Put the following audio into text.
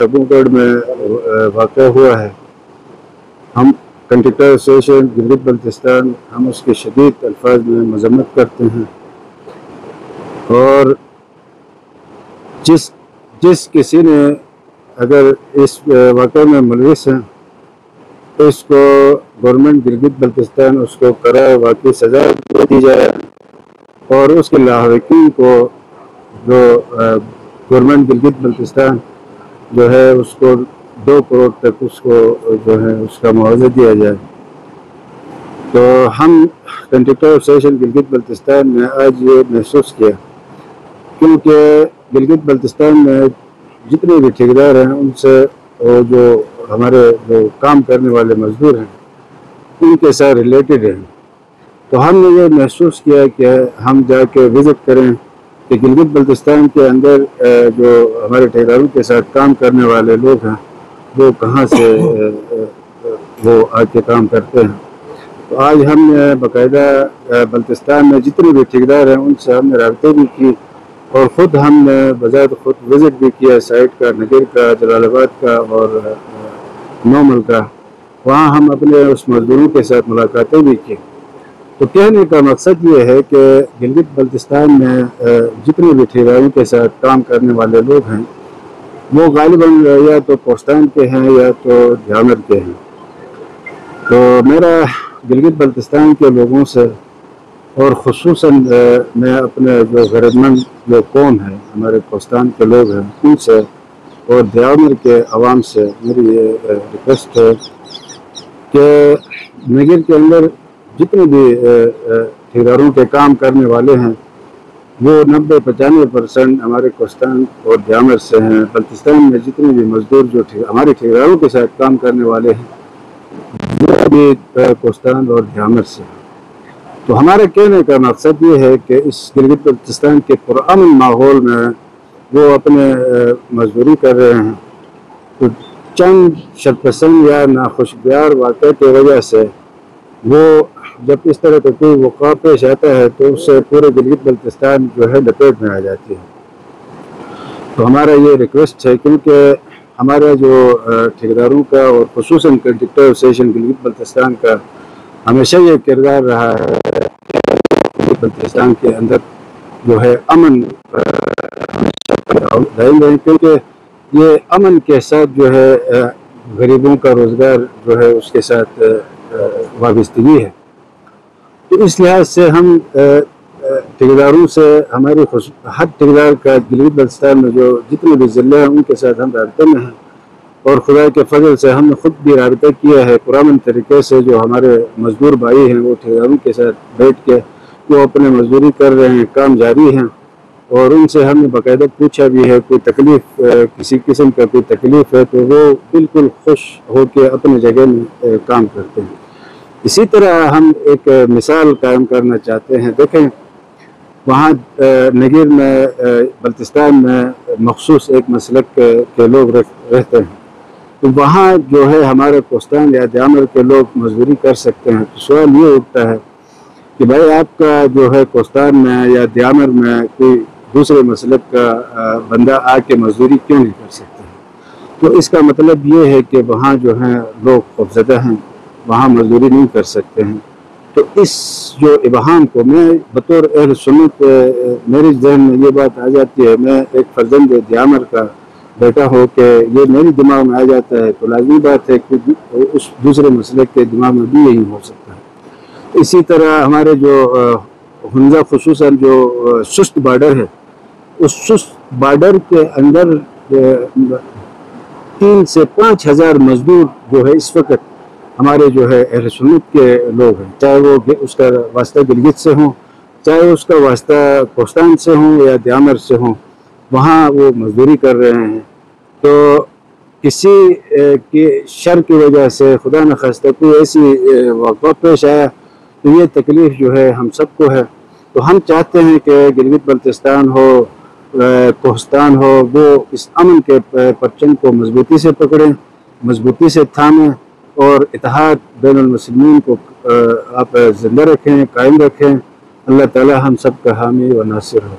شبو گڑھ میں واقع ہوا ہے، ہم کنٹریکٹر ایسوسیشن گلگت بلتستان ہم اس کے شدید الفاظ میں مذمت کرتے ہیں، اور جس کسی نے اگر اس واقعے میں ملوث ہیں تو اس کو گورنمنٹ گلگت بلتستان اس کو کرائے واقعی سزا دی جائے، اور اس کے لاحقین کو جو گورنمنٹ گلگت بلتستان جو ہے اس کو 2 کروڑ تک اس کو جو ہے اس کا معاوضہ دیا جائے۔ تو ہم کنٹریکٹر ایسوسیشن گلگت بلتستان نے آج یہ محسوس کیا، کیونکہ گلگت بلتستان میں جتنے بھی ٹھیکیدار ہیں ان سے جو ہمارے جو کام کرنے والے مزدور ہیں ان کے ساتھ ریلیٹڈ ہیں، تو ہم نے یہ محسوس کیا کہ ہم جا کے وزٹ کریں کہ گلگت بلتستان کے اندر جو ہمارے ٹھیکیداروں کے ساتھ کام کرنے والے لوگ ہیں وہ کہاں سے وہ آ کے کام کرتے ہیں۔ تو آج ہم نے باقاعدہ بلتستان میں جتنے بھی ٹھیکیدار ہیں ان سے ہم نے رابطے بھی کی، اور خود ہم نے بذات خود وزٹ بھی کیا سائٹ کا، نگر کا، جلال آباد کا اور نومل کا۔ وہاں ہم اپنے اس مزدوروں کے ساتھ ملاقاتیں بھی کی۔ تو کہنے کا مقصد یہ ہے کہ گلگت بلتستان میں جتنے بھی ٹھیکیداروں کے ساتھ کام کرنے والے لوگ ہیں وہ غالباً یا تو کوستان کے ہیں یا تو دھیامر کے ہیں۔ تو میرا گلگت بلتستان کے لوگوں سے، اور خصوصاً میں اپنے جو غیرت مند جو قوم ہے ہمارے کوستان کے لوگ ہیں ان سے اور دھیامر کے عوام سے میری یہ ریکویسٹ ہے کہ نگر کے اندر جتنے بھی ٹھیکیداروں کے کام کرنے والے ہیں وہ 90-95% ہمارے کوستان اور دھیامر سے ہیں۔ بلتستان میں جتنے بھی مزدور جو ہمارے ٹھیکیداروں کے ساتھ کام کرنے والے ہیں وہ بھی کوستان اور دھیامر سے ہیں۔ تو ہمارے کہنے کا مقصد یہ ہے کہ اس گلگت بلتستان کے پرامن ماحول میں وہ اپنے مزدوری کر رہے ہیں، تو چند شرپسند یا ناخوشگوار واقعے کی وجہ سے وہ جب اس طرح کا کوئی وقوع پیش آتا ہے تو اس سے پورے گلگت بلتستان جو ہے لپیٹ میں آ جاتی ہے۔ تو ہمارا یہ ریکویسٹ ہے، کیونکہ ہمارا جو ٹھیکیداروں کا اور خصوصاً کنٹریکٹر ایسوسیشن گلگت بلتستان کا ہمیشہ یہ کردار رہا ہے کہ بلتستان کے اندر جو ہے امن دائم رہے، کیونکہ یہ امن کے ساتھ جو ہے غریبوں کا روزگار جو ہے اس کے ساتھ وابستگی ہے۔ تو اس لحاظ سے ہم ٹھیکیداروں سے ہماری ہر ٹھیکیدار کا گلگت بلتستان میں جو جتنے بھی ضلع ہیں ان کے ساتھ ہم رابطے میں ہیں، اور خدا کے فضل سے ہم نے خود بھی رابطہ کیا ہے پرامن طریقے سے۔ جو ہمارے مزدور بھائی ہیں وہ ٹھیکیداروں کے ساتھ بیٹھ کے وہ اپنے مزدوری کر رہے ہیں، کام جاری ہیں، اور ان سے ہم نے باقاعدہ پوچھا بھی ہے کوئی تکلیف کسی قسم کا کوئی تکلیف ہے تو وہ بالکل خوش ہو کے اپنی جگہ میں کام کرتے ہیں۔ اسی طرح ہم ایک مثال قائم کرنا چاہتے ہیں۔ دیکھیں وہاں نگر میں بلتستان میں مخصوص ایک مسلک کے لوگ رہتے ہیں، تو وہاں جو ہے ہمارے کوستان یا دھیامر کے لوگ مزدوری کر سکتے ہیں۔ تو سوال یہ اٹھتا ہے کہ بھائی آپ کا جو ہے کوستان میں یا دھیامر میں کوئی دوسرے مسلک کا بندہ آ کے مزدوری کیوں نہیں کر سکتے ہیں؟ تو اس کا مطلب یہ ہے کہ وہاں جو ہیں لوگ خوفزدہ ہیں، وہاں مزدوری نہیں کر سکتے ہیں۔ تو اس جو ابہام کو میں بطور اہل سنت میرے ذہن میں یہ بات آ جاتی ہے، میں ایک فرزند دھیامر کا بیٹا ہو کہ یہ میری دماغ میں آ جاتا ہے، تو لازمی بات ہے کہ اس دوسرے مسلک کے دماغ میں بھی یہی ہو سکتا ہے۔ اسی طرح ہمارے جو ہنزہ خصوصاً جو سست بارڈر ہے، اس سست بارڈر کے اندر 3 سے 5 ہزار مزدور جو ہے اس وقت ہمارے جو ہے اہل سنت کے لوگ ہیں، چاہے وہ اس کا واسطہ گلگت سے ہوں، چاہے اس کا واسطہ کوستان سے ہوں یا دھیامر سے ہوں، وہاں وہ مزدوری کر رہے ہیں۔ تو کسی کی شر کی وجہ سے خدا نخواستہ کوئی ایسی واقعہ پیش آیا تو یہ تکلیف جو ہے ہم سب کو ہے۔ تو ہم چاہتے ہیں کہ گلگت بلتستان ہو، کوہستان ہو، وہ اس امن کے پرچم کو مضبوطی سے پکڑیں، مضبوطی سے تھامیں، اور اتحاد بین المسلمین کو آپ زندہ رکھیں، قائم رکھیں۔ اللہ تعالی ہم سب کا حامی و ناصر ہو۔